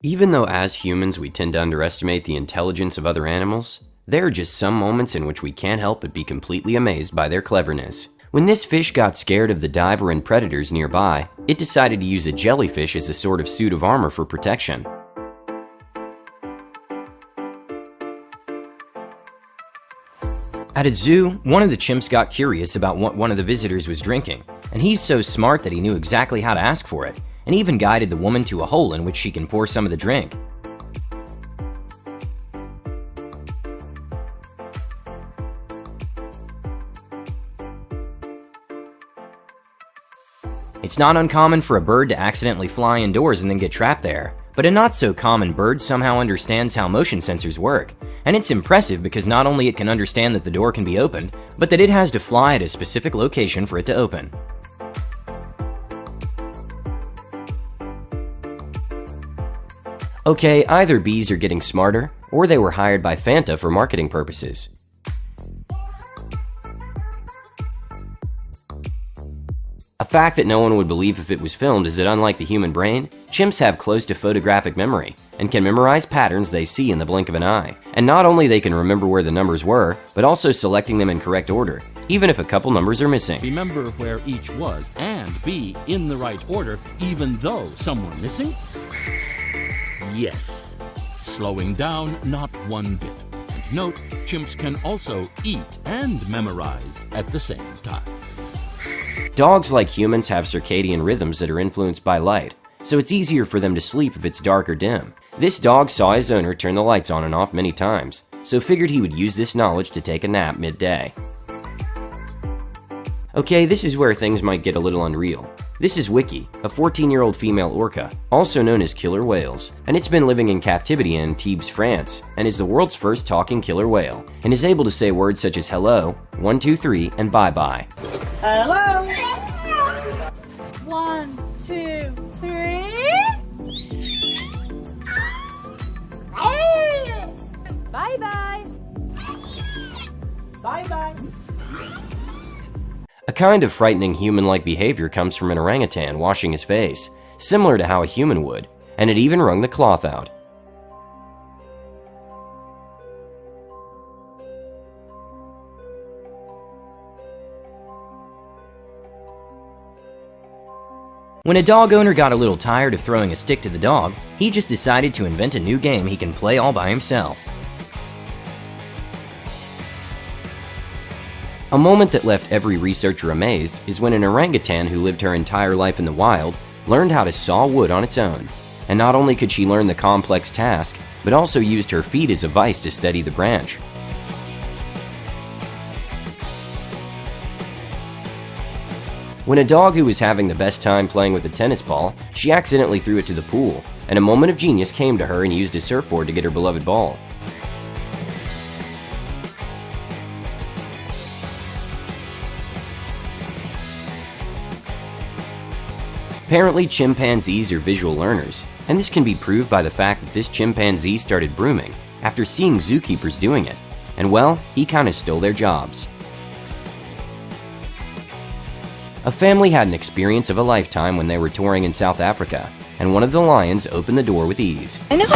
Even though as humans we tend to underestimate the intelligence of other animals, there are just some moments in which we can't help but be completely amazed by their cleverness. When this fish got scared of the diver and predators nearby, it decided to use a jellyfish as a sort of suit of armor for protection. At a zoo, one of the chimps got curious about what one of the visitors was drinking, and he's so smart that he knew exactly how to ask for it, and even guided the woman to a hole in which she can pour some of the drink. It's not uncommon for a bird to accidentally fly indoors and then get trapped there, but a not-so-common bird somehow understands how motion sensors work, and it's impressive because not only it can understand that the door can be opened, but that it has to fly at a specific location for it to open. Okay, either bees are getting smarter, or they were hired by Fanta for marketing purposes. A fact that no one would believe if it was filmed is that unlike the human brain, chimps have close to photographic memory and can memorize patterns they see in the blink of an eye. And not only they can remember where the numbers were, but also selecting them in correct order, even if a couple numbers are missing. Remember where each was and be in the right order, even though some were missing? Yes. Slowing down not one bit. And note, chimps can also eat and memorize at the same time. Dogs, like humans, have circadian rhythms that are influenced by light, so it's easier for them to sleep if it's dark or dim. This dog saw his owner turn the lights on and off many times, so figured he would use this knowledge to take a nap midday. Okay, this is where things might get a little unreal. This is Wiki, a 14-year-old female orca, also known as killer whales, and it's been living in captivity in Antibes, France, and is the world's first talking killer whale, and is able to say words such as hello, 1, 2, 3, and bye-bye. Hello. 1, 2, 3. Bye-bye. Bye-bye. A kind of frightening human-like behavior comes from an orangutan washing his face, similar to how a human would, and it even wrung the cloth out. When a dog owner got a little tired of throwing a stick to the dog, he just decided to invent a new game he can play all by himself. A moment that left every researcher amazed is when an orangutan who lived her entire life in the wild learned how to saw wood on its own. And not only could she learn the complex task, but also used her feet as a vise to steady the branch. When a dog who was having the best time playing with a tennis ball, she accidentally threw it to the pool, and a moment of genius came to her and used a surfboard to get her beloved ball. Apparently, chimpanzees are visual learners, and this can be proved by the fact that this chimpanzee started brooming after seeing zookeepers doing it, and well, he kinda stole their jobs. A family had an experience of a lifetime when they were touring in South Africa, and one of the lions opened the door with ease. I know.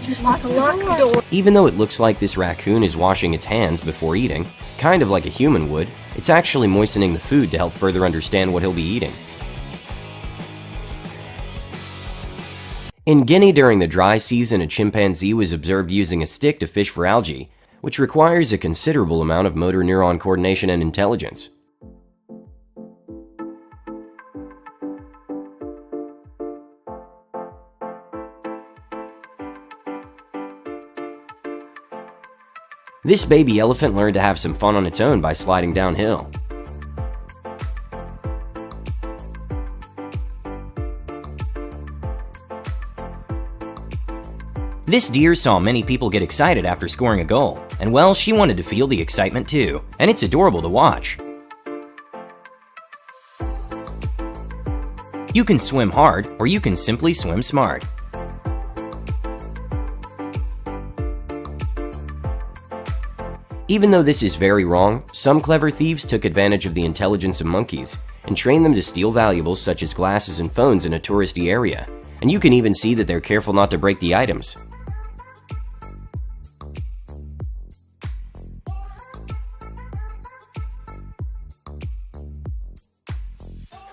You're supposed to lock the door. Even though it looks like this raccoon is washing its hands before eating, kind of like a human would, it's actually moistening the food to help further understand what he'll be eating. In Guinea during the dry season, a chimpanzee was observed using a stick to fish for algae, which requires a considerable amount of motor neuron coordination and intelligence. This baby elephant learned to have some fun on its own by sliding downhill. This deer saw many people get excited after scoring a goal, and well, she wanted to feel the excitement too, and it's adorable to watch. You can swim hard, or you can simply swim smart. Even though this is very wrong, some clever thieves took advantage of the intelligence of monkeys and trained them to steal valuables such as glasses and phones in a touristy area, and you can even see that they're careful not to break the items.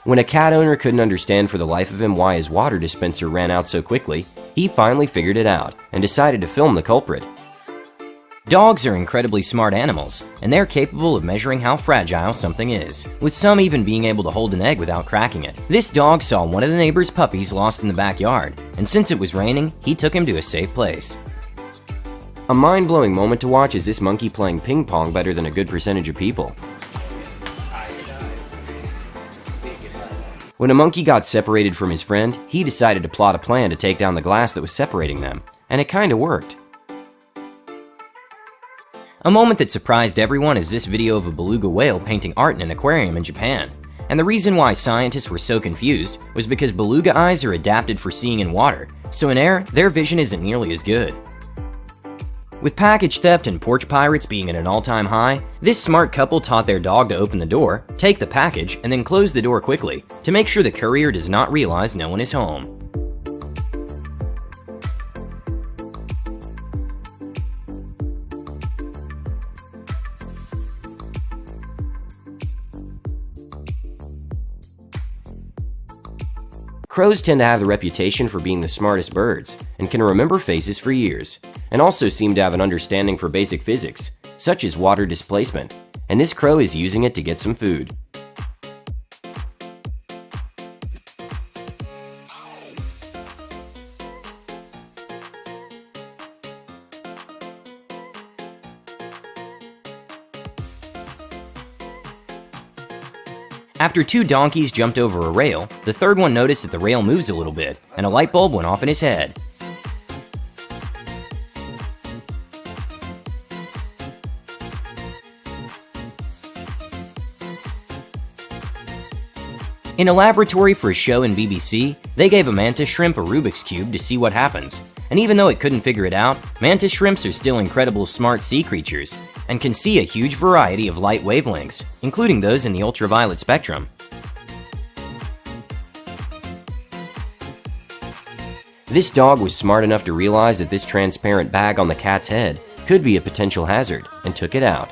When a cat owner couldn't understand for the life of him why his water dispenser ran out so quickly, he finally figured it out and decided to film the culprit. Dogs are incredibly smart animals, and they're capable of measuring how fragile something is, with some even being able to hold an egg without cracking it. This dog saw one of the neighbor's puppies lost in the backyard, and since it was raining, he took him to a safe place. A mind-blowing moment to watch is this monkey playing ping pong better than a good percentage of people. When a monkey got separated from his friend, he decided to plot a plan to take down the glass that was separating them, and it kinda worked. A moment that surprised everyone is this video of a beluga whale painting art in an aquarium in Japan. And the reason why scientists were so confused was because beluga eyes are adapted for seeing in water, so in air, their vision isn't nearly as good. With package theft and porch pirates being at an all-time high, this smart couple taught their dog to open the door, take the package, and then close the door quickly to make sure the courier does not realize no one is home. Crows tend to have the reputation for being the smartest birds and can remember faces for years, and also seem to have an understanding for basic physics, such as water displacement, and this crow is using it to get some food. After two donkeys jumped over a rail, the third one noticed that the rail moves a little bit, and a light bulb went off in his head. In a laboratory for a show in BBC, they gave a mantis shrimp a Rubik's Cube to see what happens. And even though it couldn't figure it out, mantis shrimps are still incredible smart sea creatures and can see a huge variety of light wavelengths, including those in the ultraviolet spectrum. This dog was smart enough to realize that this transparent bag on the cat's head could be a potential hazard and took it out.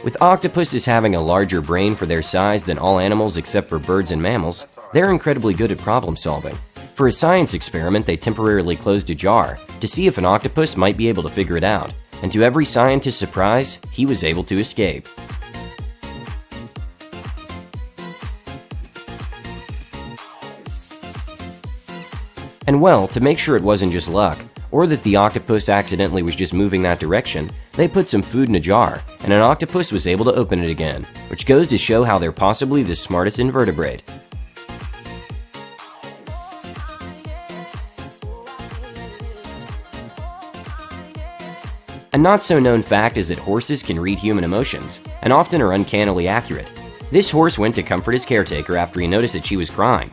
With octopuses having a larger brain for their size than all animals except for birds and mammals, they're incredibly good at problem solving. For a science experiment, they temporarily closed a jar to see if an octopus might be able to figure it out, and to every scientist's surprise, he was able to escape. And well, to make sure it wasn't just luck, or that the octopus accidentally was just moving that direction, they put some food in a jar, and an octopus was able to open it again, which goes to show how they're possibly the smartest invertebrate. A not-so-known fact is that horses can read human emotions, and often are uncannily accurate. This horse went to comfort his caretaker after he noticed that she was crying,